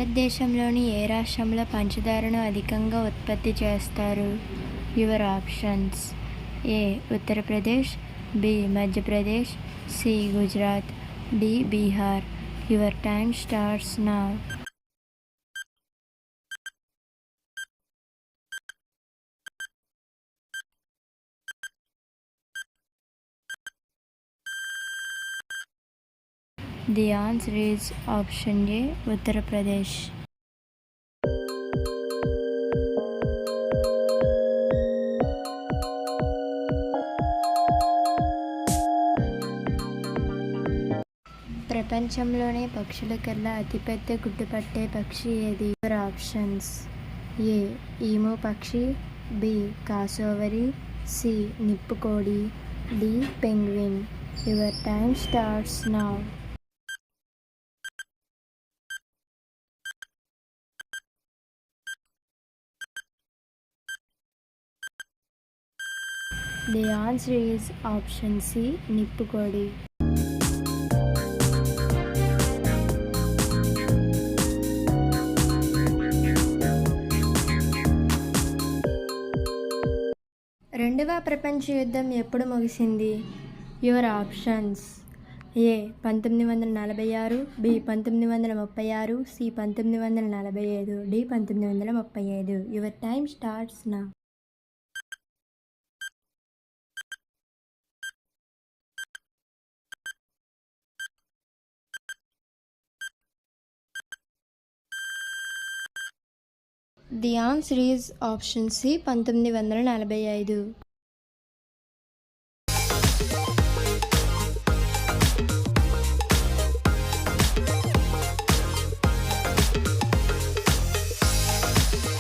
భారతదేశంలోని ఏ రాష్ట్రంలో పంచదారను అధికంగా ఉత్పత్తి చేస్తారు? Your options: A Uttar Pradesh, B Madhya Pradesh, C Gujarat, D Bihar. Your time starts now. The answer is option A Uttar Pradesh. ప్రపంచంలోనే పక్షులకల్లా అతిపెద్ద గుడ్డు పట్టే పక్షి ఏది? యువర్ ఆప్షన్స్: ఏ ఈము పక్షి, బి కాసోవరి, సి నిప్పుకోడి, D penguin. Your time starts now. The answer is option C నిప్పుకోడి. రెండవ ప్రపంచ యుద్ధం ఎప్పుడు ముగిసింది? Your options: A 1946, B 1936, C 1945, D 1935. Your time starts now. The answer is option C 1945.